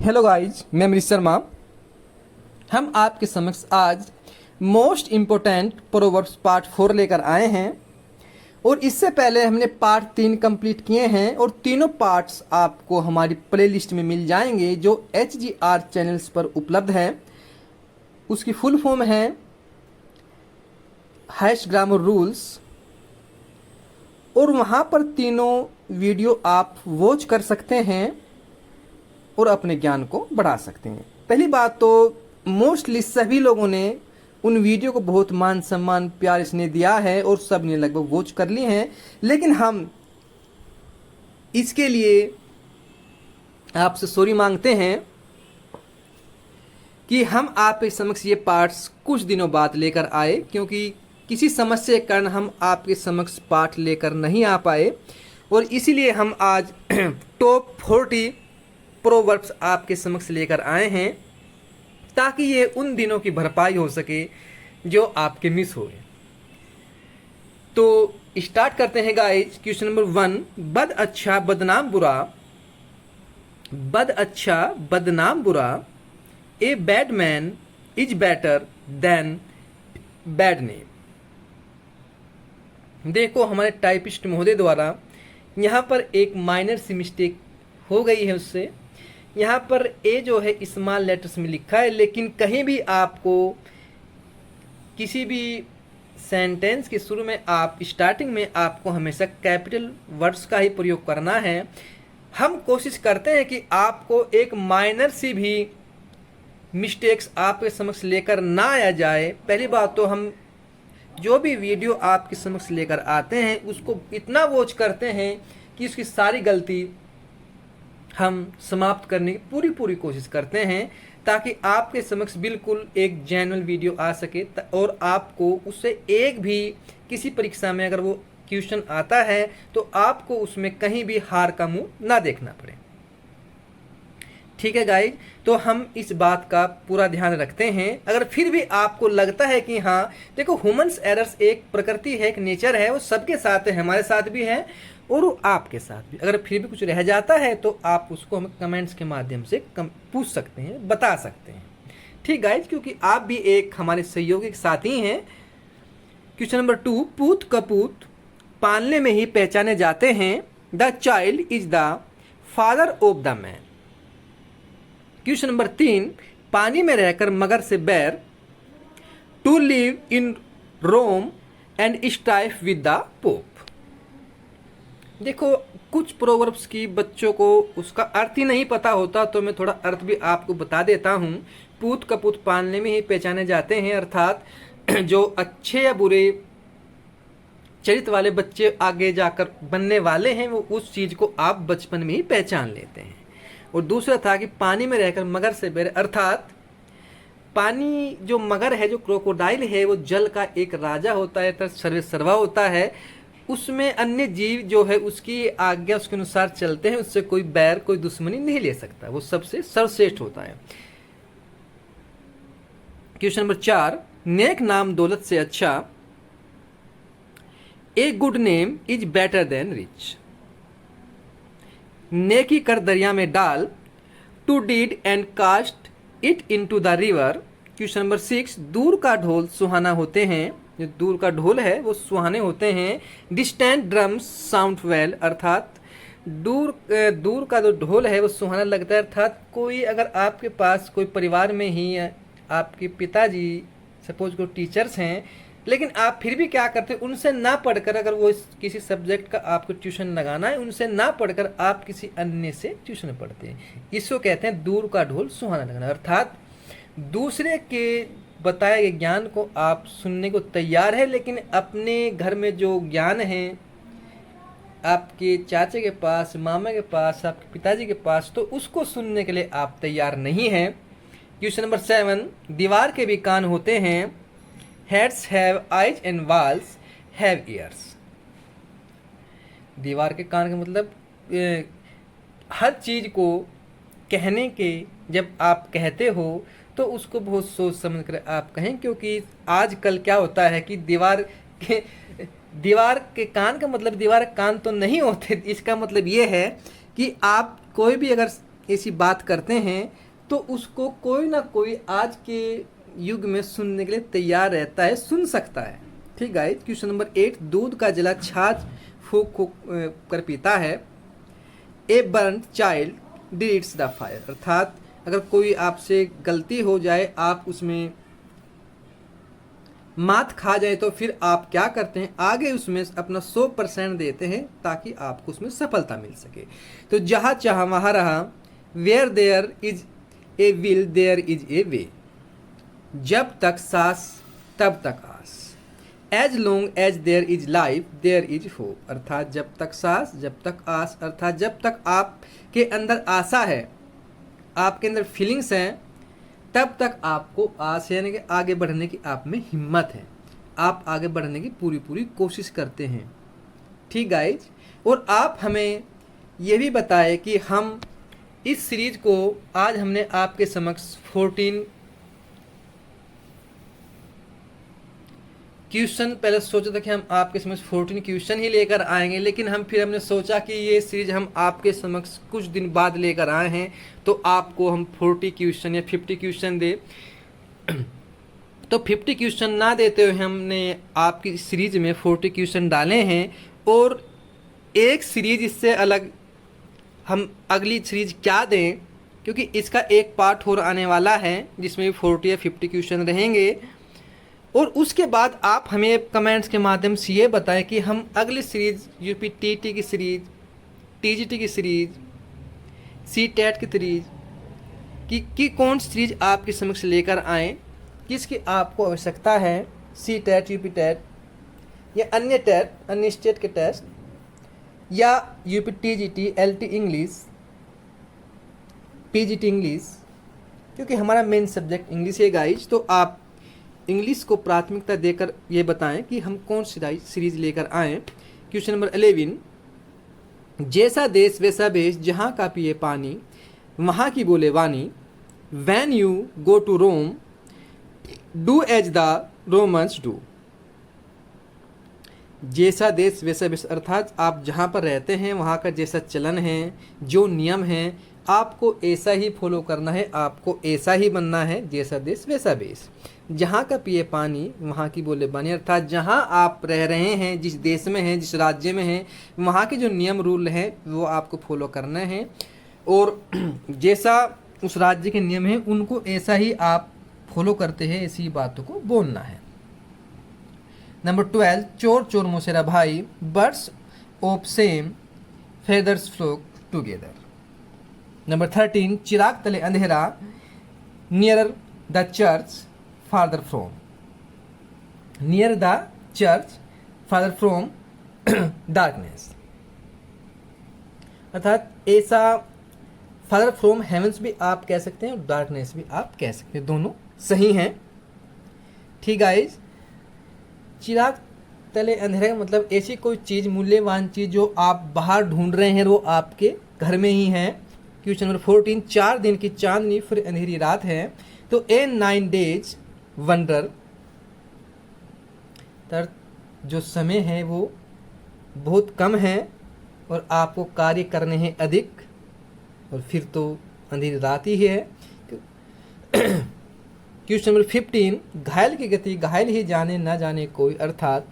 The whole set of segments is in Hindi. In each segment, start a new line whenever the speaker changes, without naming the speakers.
हेलो गाइज, मैं अमरीश शर्मा। हम आपके समक्ष आज मोस्ट इम्पोर्टेंट प्रोवर्ब्स पार्ट 4 लेकर आए हैं और इससे पहले हमने पार्ट 3 कंप्लीट किए हैं और तीनों पार्ट्स आपको हमारी प्लेलिस्ट में मिल जाएंगे जो HGR चैनल्स पर उपलब्ध है। उसकी फुल फॉर्म है हैश ग्रामर रूल्स और वहाँ पर तीनों वीडियो आप वॉच कर सकते हैं और अपने ज्ञान को बढ़ा सकते हैं। पहली बात तो मोस्टली सभी लोगों ने उन वीडियो को बहुत मान सम्मान प्यार इसने दिया है और सब ने लगभग वॉच कर ली हैं, लेकिन हम इसके लिए आपसे सॉरी मांगते हैं कि हम आपके समक्ष ये पार्ट्स कुछ दिनों बाद लेकर आए, क्योंकि किसी समस्या के कारण हम आपके समक्ष पार्ट लेकर नहीं आ पाए और इसीलिए हम आज टॉप 40 प्रोवर्ब्स आपके समक्ष लेकर आए हैं ताकि ये उन दिनों की भरपाई हो सके जो आपके मिस हुए। तो स्टार्ट करते हैं गाइस। क्वेश्चन नंबर 1, बद अच्छा बदनाम बुरा। बद अच्छा बदनाम बुरा। A bad man is better then bad name. देखो, हमारे टाइपिस्ट महोदय द्वारा यहाँ पर एक माइनर सी मिस्टेक हो गई है। उससे यहाँ पर ए जो है स्मॉल लेटर्स में लिखा है, लेकिन कहीं भी आपको किसी भी सेंटेंस के शुरू में आप स्टार्टिंग में आपको हमेशा कैपिटल वर्ड्स का ही प्रयोग करना है। हम कोशिश करते हैं कि आपको एक माइनर सी भी मिस्टेक्स आपके समक्ष लेकर ना आया जाए। पहली बात तो हम जो भी वीडियो आपके समक्ष लेकर आते हैं उसको इतना वॉच करते हैं कि उसकी सारी गलती हम समाप्त करने की पूरी कोशिश करते हैं ताकि आपके समक्ष बिल्कुल एक जेन्युइन वीडियो आ सके और आपको उससे एक भी किसी परीक्षा में अगर वो क्वेश्चन आता है तो आपको उसमें कहीं भी हार का मुंह ना देखना पड़े। ठीक है गाइज, तो हम इस बात का पूरा ध्यान रखते हैं। अगर फिर भी आपको लगता है कि हाँ देखो, ह्यूमन्स एरर्स एक प्रकृति है, एक नेचर है, वो सबके साथ है, हमारे साथ भी है और आपके साथ भी। अगर फिर भी कुछ रह जाता है तो आप उसको हमें कमेंट्स के माध्यम से पूछ सकते हैं, बता सकते हैं। ठीक गाइज, क्योंकि आप भी एक हमारे सहयोगी साथी हैं। क्वेश्चन नंबर 2, पूत कपूत पालने में ही पहचाने जाते हैं। The child is the father of the man. Question number 3, पानी में रहकर मगर से बैर। To live in Rome and strife with the Pope. देखो, कुछ प्रोवर्ब्स की बच्चों को उसका अर्थ ही नहीं पता होता, तो मैं थोड़ा अर्थ भी आपको बता देता हूँ। पूत कपूत पालने में ही पहचाने जाते हैं, अर्थात जो अच्छे या बुरे चरित्र वाले बच्चे आगे जाकर बनने वाले हैं वो उस चीज़ को आप बचपन में ही पहचान लेते हैं। और दूसरा था कि पानी में रहकर मगर से बैर, अर्थात पानी जो मगर है, जो क्रोकोडाइल है, वो जल का एक राजा होता है, सर्वेसर्वा होता है। उसमें अन्य जीव जो है उसकी आज्ञा उसके अनुसार चलते हैं, उससे कोई बैर कोई दुश्मनी नहीं ले सकता, वो सबसे सर्वश्रेष्ठ होता है। क्वेश्चन नंबर 4, नेक नाम दौलत से अच्छा। A good name is better than rich. नेकी कर दरिया में डाल। To deed and cast it into the river. Question number 6, दूर का ढोल सुहाना होते हैं। जो दूर का ढोल है वो सुहाने होते हैं। डिस्टेंट ड्रम्स साउंड वेल, अर्थात दूर का जो ढोल है वो सुहाना लगता है। अर्थात कोई अगर आपके पास कोई परिवार में ही आपके पिताजी सपोज को टीचर्स हैं, लेकिन आप फिर भी क्या करते हैं, उनसे ना पढ़कर, अगर वो किसी सब्जेक्ट का आपको ट्यूशन लगाना है, उनसे ना पढ़कर आप किसी अन्य से ट्यूशन पढ़ते हैं। इसको कहते हैं दूर का ढोल सुहाना लगना। अर्थात दूसरे के बताए गए ज्ञान को आप सुनने को तैयार है, लेकिन अपने घर में जो ज्ञान है आपके चाचे के पास, मामा के पास, आपके पिताजी के पास, तो उसको सुनने के लिए आप तैयार नहीं हैं। क्वेश्चन नंबर 7, दीवार के भी कान होते हैं। Heads have eyes and walls have years. दीवार के कान का मतलब हर चीज़ को कहने के जब आप कहते हो तो उसको बहुत सोच समझ कर आप कहें, क्योंकि आजकल क्या होता है कि दीवार के कान का मतलब दीवार के कान तो नहीं होते। इसका मतलब ये है कि आप कोई भी अगर ऐसी बात करते हैं तो उसको कोई ना कोई आज के युग में सुनने के लिए तैयार रहता है, सुन सकता है। ठीक गाइस, क्वेश्चन नंबर 8, दूध का जला छाछ फूक फूक कर पीता है। A burned child dreads the fire, अर्थात अगर कोई आपसे गलती हो जाए, आप उसमें मात खा जाए तो फिर आप क्या करते हैं, आगे उसमें अपना 100% देते हैं ताकि आपको उसमें सफलता मिल सके। तो जहाँ चाह वहाँ रहा, where there is a will there is a way, जब तक सांस तब तक आस, as long as there is life there is hope, अर्थात जब तक सांस जब तक आस, अर्थात जब तक आपके अंदर आशा है, आपके अंदर फीलिंग्स हैं, तब तक आपको आस यानी कि आगे बढ़ने की आप में हिम्मत है, आप आगे बढ़ने की पूरी पूरी कोशिश करते हैं। ठीक गाइज, और आप हमें ये भी बताएं कि हम इस सीरीज को आज हमने आपके समक्ष 14 क्वेश्चन, पहले सोचा था कि हम आपके समक्ष 14 क्वेश्चन ही लेकर आएंगे, लेकिन हमने सोचा कि ये सीरीज हम आपके समक्ष कुछ दिन बाद लेकर आए हैं तो आपको हम 40 क्वेश्चन या 50 क्वेश्चन दे। तो 50 क्वेश्चन ना देते हुए हमने आपकी सीरीज में 40 क्वेश्चन डाले हैं, और एक सीरीज इससे अलग हम अगली सीरीज क्या दें, क्योंकि इसका एक पार्ट और आने वाला है जिसमें 40 या 50 क्वेश्चन रहेंगे। और उसके बाद आप हमें कमेंट्स के माध्यम से ये बताएं कि हम अगली सीरीज़ यूपीटीटी की सीरीज़, टीजीटी की सीरीज़, सीटेट की सीरीज़ की कौन सी सीरीज़ आपके समक्ष लेकर आएँ, किसकी आपको आवश्यकता है, सीटेट, यूपीटेट या अन्य टेट, अन्य स्टेट के टेस्ट, या UPTGT, LT English, PGT English, क्योंकि हमारा मेन सब्जेक्ट इंग्लिश है गाइज। तो आप इंग्लिश को प्राथमिकता देकर ये बताएं कि हम कौन सी सीरीज लेकर आएँ। क्वेश्चन नंबर 11, जैसा देश वैसा भेष, जहाँ का पिए पानी वहाँ की बोले वाणी, when you go to Rome do as the Romans do, जैसा देश वैसा भेष, अर्थात आप जहाँ पर रहते हैं वहाँ का जैसा चलन है, जो नियम है, आपको ऐसा ही फॉलो करना है, आपको ऐसा ही बनना है, जैसा देश वैसा भेष। जहाँ का पिए पानी वहाँ की बोले बानी, अर्थात जहाँ आप रह रहे हैं, जिस देश में हैं, जिस राज्य में हैं, वहाँ के जो नियम रूल हैं वो आपको फॉलो करना है, और जैसा उस राज्य के नियम हैं उनको ऐसा ही आप फॉलो करते हैं, ऐसी बातों को बोलना है। नंबर 12, चोर चोर मोसेरा भाई, birds of same feathers flock together. Number 13, चिराग तले अंधेरा, near the church farther from, near the church farther from darkness, अर्थात ऐसा farther from heavens भी आप कह सकते हैं और darkness भी आप कह सकते हैं, दोनों सही हैं। ठीक गाइज, चिराग तले अंधेरे का मतलब ऐसी कोई चीज़, मूल्यवान चीज़ जो आप बाहर ढूंढ रहे हैं वो आपके घर में ही है। क्वेश्चन नंबर 14, 4 दिन की चांदनी फिर अंधेरी रात है, तो ए 9 days वंडर, तर जो समय है वो बहुत कम है और आपको कार्य करने हैं अधिक, और फिर तो अंधेरी रात ही है। क्वेश्चन नंबर 15, घायल की गति घायल ही जाने ना जाने कोई, अर्थात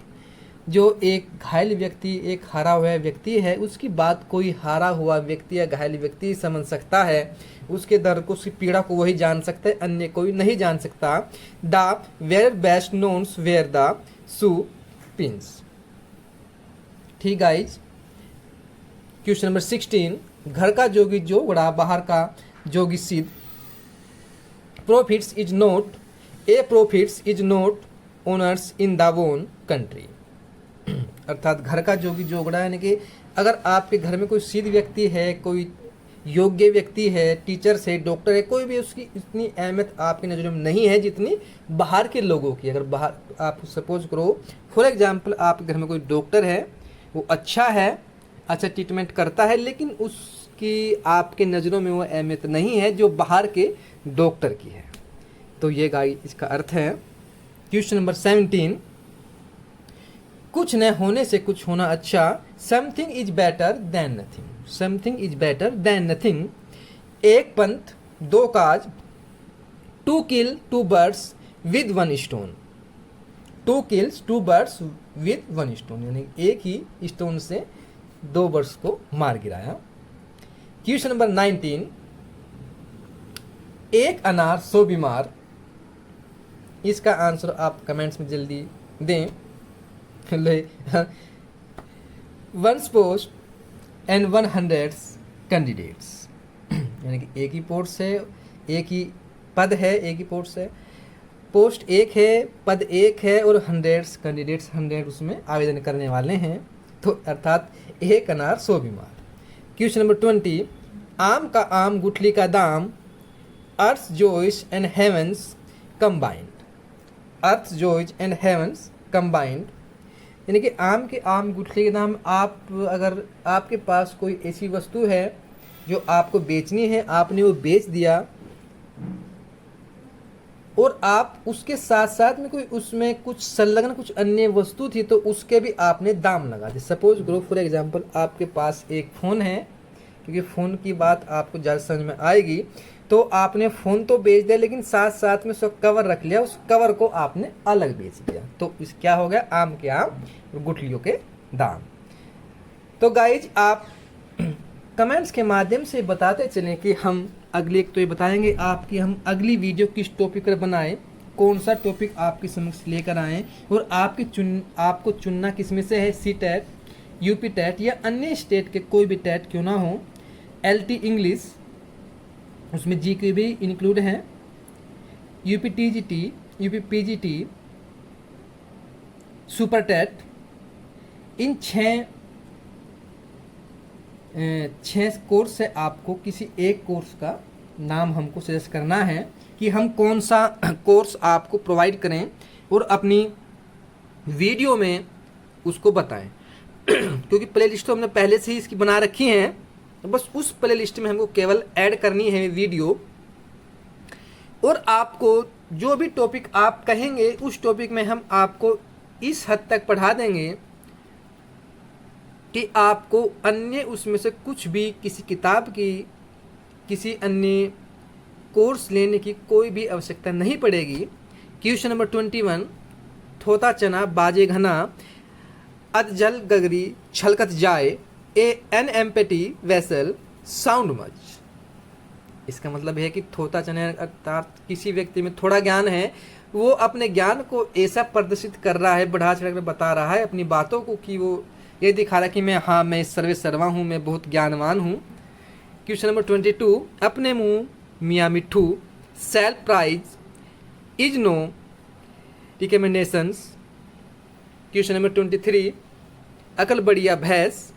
जो एक घायल व्यक्ति, एक हारा हुआ व्यक्ति है, उसकी बात कोई हारा हुआ व्यक्ति या घायल व्यक्ति समझ सकता है, उसके दर्द को, उसकी पीड़ा को वही जान सकता है, अन्य कोई नहीं जान सकता। The wearer best knows where the shoe pinches. ठीक गाइज, क्वेश्चन नंबर 16, घर का जोगी जोगड़ा बाहर का जोगी सिद्ध, prophets is not a prophets is not honours in the own country, अर्थात घर का जोगी जोगड़ा यानी कि अगर आपके घर में कोई सिद्ध व्यक्ति है, कोई योग्य व्यक्ति है, टीचर्स है, डॉक्टर है, कोई भी, उसकी इतनी अहमियत आपकी नज़रों में नहीं है जितनी बाहर के लोगों की। अगर बाहर आप सपोज करो, फॉर एग्जांपल आपके घर में कोई डॉक्टर है, वो अच्छा है, अच्छा ट्रीटमेंट करता है, लेकिन उसकी आपके नज़रों में वो अहमियत नहीं है जो बाहर के डॉक्टर की है। तो ये गाइस इसका अर्थ है। क्वेश्चन नंबर 17, कुछ न होने से कुछ होना अच्छा, something is better than nothing, something is better than nothing, एक पंथ दो काज, to kill two birds with one stone. To kills two birds with one stone, यानी एक ही स्टोन से दो बर्ड्स को मार गिराया। क्वेश्चन नंबर 19, एक अनार 100 बीमार। इसका आंसर आप कमेंट्स में जल्दी दें। वंस पोस्ट एंड 100 कैंडिडेट्स, यानी कि एक ही पोस्ट है, एक ही पद है, एक ही पोस्ट है, पोस्ट एक है, पद एक है और 100 कैंडिडेट्स 100 उसमें आवेदन करने वाले हैं, तो अर्थात एक अनार 100 बीमार। क्वेश्चन नंबर 20, आम का आम गुठली का दाम, earth joys and heavens combined. Earth joys and heavens combined, यानी कि आम के आम गुठली के दाम। आप अगर आपके पास कोई ऐसी वस्तु है जो आपको बेचनी है, आपने वो बेच दिया और आप उसके साथ साथ में कोई उसमें कुछ संलग्न कुछ अन्य वस्तु थी तो उसके भी आपने दाम लगा दिए। सपोज ग्रो फॉर एग्जांपल आपके पास एक फ़ोन है, क्योंकि फ़ोन की बात आपको ज़्यादा समझ में आएगी, तो आपने फ़ोन तो बेच दिया लेकिन साथ साथ में उसका कवर रख लिया, उस कवर को आपने अलग बेच दिया, तो इस क्या हो गया, आम के आम गुठलियों के दाम। तो गाइज आप कमेंट्स के माध्यम से बताते चलें कि हम अगले एक तो ये बताएंगे आपकी हम अगली वीडियो किस टॉपिक पर बनाएं, कौन सा टॉपिक आपके समक्ष लेकर आएँ, और आपको चुनना किस में से है, सी टेट, यूपी टेट या अन्य स्टेट के कोई भी टेट क्यों ना हो, एलटी इंग्लिश, उसमें जीके भी इंक्लूड हैं, UP TGT, UP PGT, super TET. इन छः कोर्स से आपको किसी एक कोर्स का नाम हमको सजेस्ट करना है कि हम कौन सा कोर्स आपको प्रोवाइड करें और अपनी वीडियो में उसको बताएं। क्योंकि प्ले लिस्ट तो हमने पहले से ही इसकी बना रखी है, तो बस उस प्ले लिस्ट में हमको केवल ऐड करनी है वीडियो, और आपको जो भी टॉपिक आप कहेंगे उस टॉपिक में हम आपको इस हद तक पढ़ा देंगे कि आपको अन्य उसमें से कुछ भी किसी किताब की किसी अन्य कोर्स लेने की कोई भी आवश्यकता नहीं पड़ेगी। क्वेश्चन नंबर 21, थोता चना बाजे घना, अधजल गगरी छलकत जाए, an empty vessel sound much. इसका मतलब है कि थोता चना अर्थात किसी व्यक्ति में थोड़ा ज्ञान है, वो अपने ज्ञान को ऐसा प्रदर्शित कर रहा है, बढ़ा चढ़ा कर बता रहा है अपनी बातों को, कि वो ये दिखा रहा है कि मैं सर्वे सर्वा हूँ, मैं बहुत ज्ञानवान हूँ। क्वेश्चन नंबर 22, अपने मुँह मियाँ मिट्ठू, self praise is no recommendations. Question number 23, अकल बढ़िया भैंस,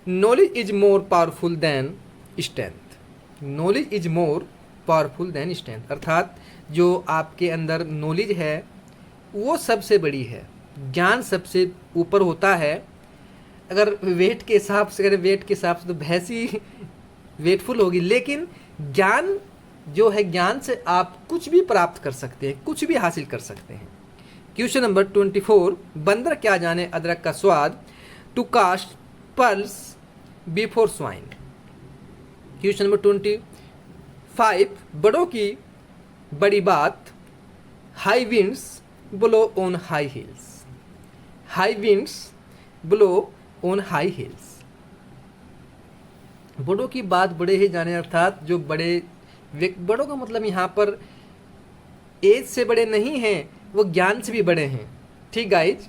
knowledge is more powerful than strength. Knowledge is more powerful than strength, अर्थात जो आपके अंदर नॉलेज है वो सबसे बड़ी है, ज्ञान सबसे ऊपर होता है। अगर वेट के हिसाब से तो भैंस ही वेटफुल होगी, लेकिन ज्ञान जो है, ज्ञान से आप कुछ भी प्राप्त कर सकते हैं, कुछ भी हासिल कर सकते हैं। क्वेश्चन नंबर 24, बंदर क्या जाने अदरक का स्वाद, to cast pearls before swine. Question number 25, बड़ों की बड़ी बात, high winds blow on high hills. High winds blow on high hills, बड़ों की बात बड़े ही जाने, अर्थात जो बड़ों का मतलब यहाँ पर एज से बड़े नहीं हैं, वो ज्ञान से भी बड़े हैं। ठीक गाइज,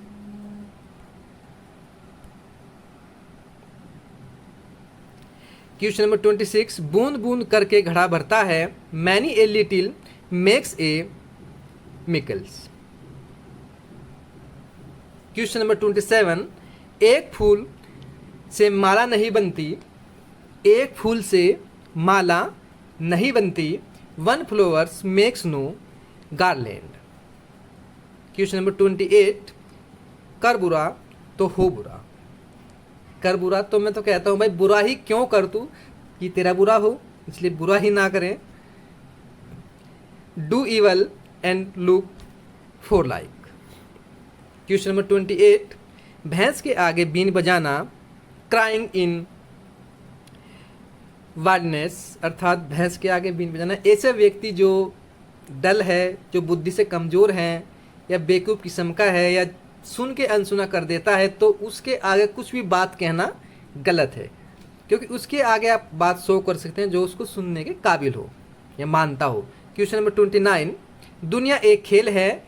क्वेश्चन नंबर 26, बूंद बूंद करके घड़ा भरता है, many a little makes a mickles. Question number 27, एक फूल से माला नहीं बनती, एक फूल से माला नहीं बनती, one flowers makes no garland. Question number 28, कर बुरा तो हो बुरा। कर बुरा तो मैं तो कहता हूँ भाई बुरा ही क्यों कर तू, कि तेरा बुरा हो इसलिए बुरा ही ना करें। Do evil and look for like. Question number 28, भैंस के आगे बीन बजाना, क्राइंग इन वार्डनेस अर्थात भैंस के आगे बीन बजाना। ऐसे व्यक्ति जो डल है, जो बुद्धि से कमज़ोर हैं या बेवकूफ़ किस्म का है या सुन के अनसुना कर देता है, तो उसके आगे कुछ भी बात कहना गलत है, क्योंकि उसके आगे आप बात शो कर सकते हैं जो उसको सुनने के काबिल हो या मानता हो। क्वेश्चन नंबर 29, दुनिया एक खेल है,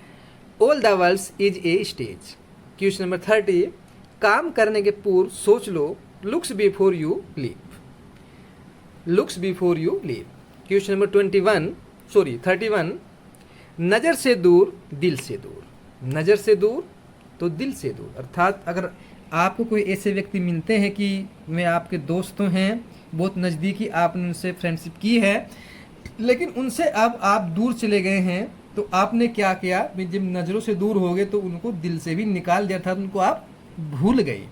all the world is a stage. Question number 30, काम करने के पूर्व सोच लो, looks before you leave, looks before you leave. Question number 31, नज़र से दूर दिल से दूर, नज़र से दूर तो दिल से दूर। अर्थात अगर आपको कोई ऐसे व्यक्ति मिलते हैं कि वे आपके दोस्त तो हैं, बहुत नज़दीकी आपने उनसे फ्रेंडशिप की है, लेकिन उनसे अब आप दूर चले गए हैं, तो आपने क्या किया, जब नज़रों से दूर हो गए तो उनको दिल से भी निकाल दिया था, उनको आप भूल गए,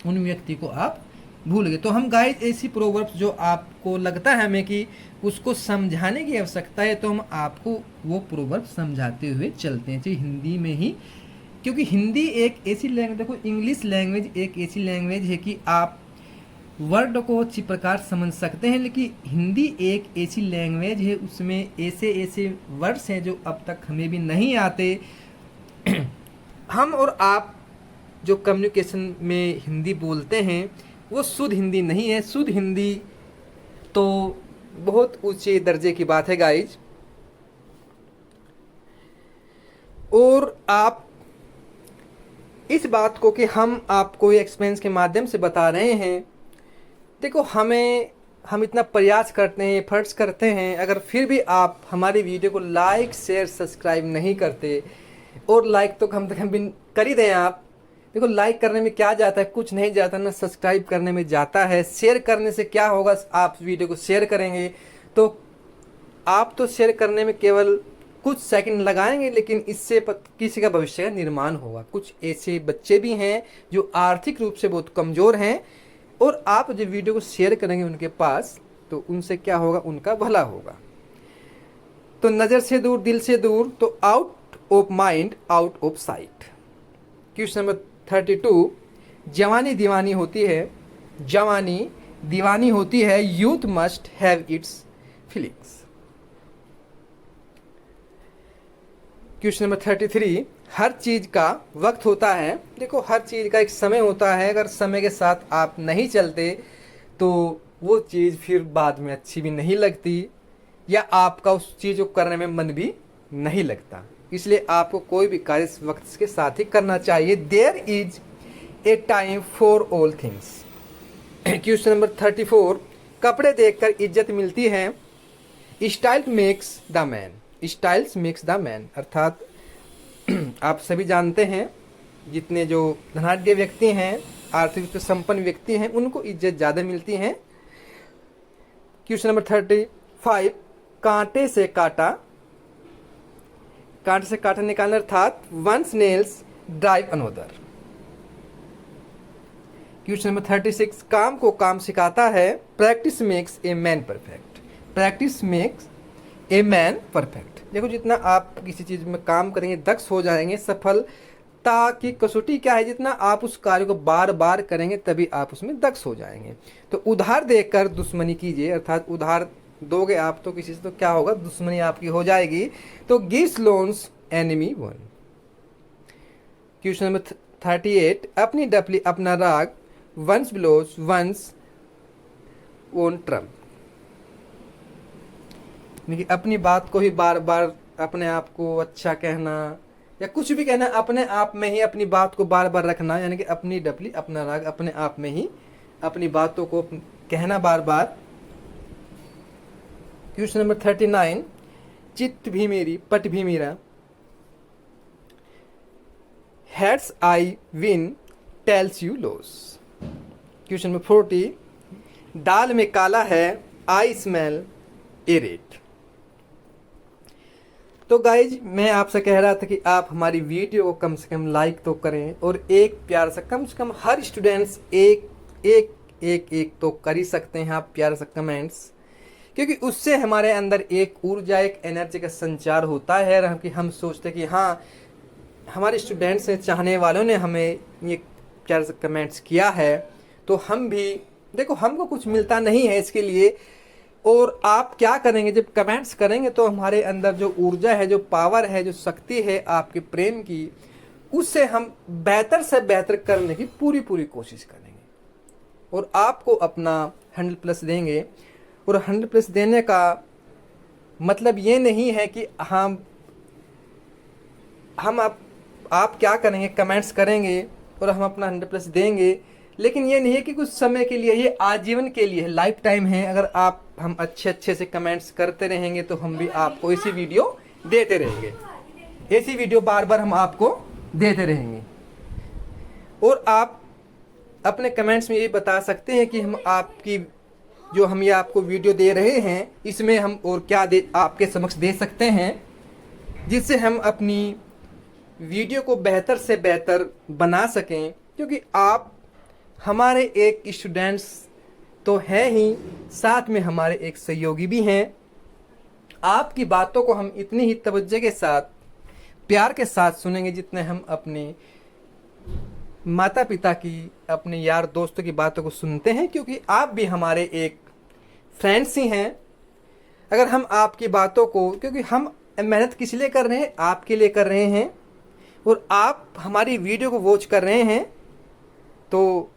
उन व्यक्ति को आप भूल गए। तो हम गाइस ऐसी प्रोवर्ब्स जो आपको लगता है हमें कि उसको समझाने की आवश्यकता है, तो हम आपको वो प्रोवर्ब समझाते हुए चलते हैं, चाहे हिंदी में ही, क्योंकि हिंदी एक ऐसी लैंग्वेज, देखो इंग्लिश लैंग्वेज एक ऐसी लैंग्वेज है कि आप वर्ड को अच्छी प्रकार समझ सकते हैं, लेकिन हिंदी एक ऐसी लैंग्वेज है, उसमें ऐसे ऐसे वर्ड्स हैं जो अब तक हमें भी नहीं आते। हम और आप जो कम्युनिकेशन में हिंदी बोलते हैं वो शुद्ध हिंदी नहीं है। शुद्ध हिंदी तो बहुत ऊंचे दर्जे की बात है गाइज, और आप इस बात को कि हम आपको एक्सपीरियंस के माध्यम से बता रहे हैं। देखो हम इतना प्रयास करते हैं, एफर्ट्स करते हैं, अगर फिर भी आप हमारी वीडियो को लाइक शेयर सब्सक्राइब नहीं करते, और लाइक तो कम से कम भी कर ही दें आप। देखो लाइक करने में क्या जाता है, कुछ नहीं जाता ना, सब्सक्राइब करने में जाता है। शेयर करने से क्या होगा, आप वीडियो को शेयर करेंगे तो आप तो शेयर करने में केवल कुछ सेकंड लगाएंगे, लेकिन इससे किसी का भविष्य का निर्माण होगा। कुछ ऐसे बच्चे भी हैं जो आर्थिक रूप से बहुत कमज़ोर हैं, और आप जब वीडियो को शेयर करेंगे उनके पास, तो उनसे क्या होगा, उनका भला होगा। तो नज़र से दूर दिल से दूर, तो out of mind out of site. Question number 32, जवानी दीवानी होती है, जवानी दीवानी होती है, youth must have it's feelings. Question number 33, हर चीज़ का वक्त होता है। देखो हर चीज़ का एक समय होता है, अगर समय के साथ आप नहीं चलते तो वो चीज़ फिर बाद में अच्छी भी नहीं लगती, या आपका उस चीज़ को करने में मन भी नहीं लगता। इसलिए आपको कोई भी कार्य वक्त के साथ ही करना चाहिए। There is a time for all things. Question number 34, कपड़े देखकर इज्जत मिलती है, style makes the man, styles makes the man. अर्थात आप सभी जानते हैं जितने जो धनाढ्य व्यक्ति हैं, आर्थिक रूप से संपन्न व्यक्ति हैं, उनको इज्जत ज़्यादा मिलती है। क्वेश्चन नंबर 35, कांटे से काटा, कांटे से कांटा निकालना, अर्थात one's nails drive another. Question number 36, काम को काम सिखाता है, practice makes a man perfect, practice makes a man perfect. देखो जितना आप किसी चीज़ में काम करेंगे दक्ष हो जाएंगे। सफलता की कसौटी क्या है, जितना आप उस कार्य को बार बार करेंगे तभी आप उसमें दक्ष हो जाएंगे। तो उधार देकर दुश्मनी कीजिए, अर्थात उधार दोगे आप तो किसी से, तो क्या होगा, दुश्मनी आपकी हो जाएगी। तो gives loans enemy one. Question number 38, अपनी डफली अपना राग, one's blows one's own trumpet. अपनी बात को ही बार बार अपने आप को अच्छा कहना या कुछ भी कहना, अपने आप में ही अपनी बात को बार बार रखना, यानी कि अपनी डफली अपना राग, अपने आप में ही अपनी बातों को कहना बार बार। क्वेश्चन नंबर 39, चित्त भी मेरी पट भी मेरा, heads I win tells you loss. Question number 40, दाल में काला है, आई स्मेल ए रेड। तो गाइज मैं आपसे कह रहा था कि आप हमारी वीडियो को कम से कम लाइक तो करें, और एक प्यार से कम हर स्टूडेंट्स एक एक एक एक तो कर ही सकते हैं आप प्यार से कमेंट्स, क्योंकि उससे हमारे अंदर एक ऊर्जा, एक एनर्जी का संचार होता है कि हम सोचते कि हाँ हमारे स्टूडेंट्स ने, चाहने वालों ने हमें ये प्यार से कमेंट्स किया है, तो हम भी देखो हमको कुछ मिलता नहीं है इसके लिए। और आप क्या करेंगे, जब कमेंट्स करेंगे तो हमारे अंदर जो ऊर्जा है, जो पावर है, जो शक्ति है आपके प्रेम की, उससे हम बेहतर से बेहतर करने की पूरी पूरी कोशिश करेंगे और आपको अपना 100+ देंगे। और 100+ देने का मतलब ये नहीं है कि हम आप क्या करेंगे, कमेंट्स करेंगे और हम अपना 100+ देंगे, लेकिन ये नहीं है कि कुछ समय के लिए, ये आजीवन के लिए है, लाइफ टाइम है। अगर हम अच्छे से कमेंट्स करते रहेंगे तो हम भी आपको ऐसी वीडियो देते रहेंगे, ऐसी वीडियो बार बार हम आपको देते रहेंगे। और आप अपने कमेंट्स में ये बता सकते हैं कि हम ये आपको वीडियो दे रहे हैं, इसमें हम और क्या आपके समक्ष दे सकते हैं, जिससे हम अपनी वीडियो को बेहतर से बेहतर बना सकें। क्योंकि आप हमारे एक स्टूडेंट्स तो हैं ही, साथ में हमारे एक सहयोगी भी हैं। आपकी बातों को हम इतनी ही तवज्जो के साथ, प्यार के साथ सुनेंगे जितने हम अपने माता पिता की, अपने यार दोस्तों की बातों को सुनते हैं। क्योंकि आप भी हमारे एक फ्रेंड्स ही हैं। अगर हम आपकी बातों को, क्योंकि हम मेहनत किस लिए कर रहे हैं, आपके लिए कर रहे हैं, और आप हमारी वीडियो को वॉच कर रहे हैं, तो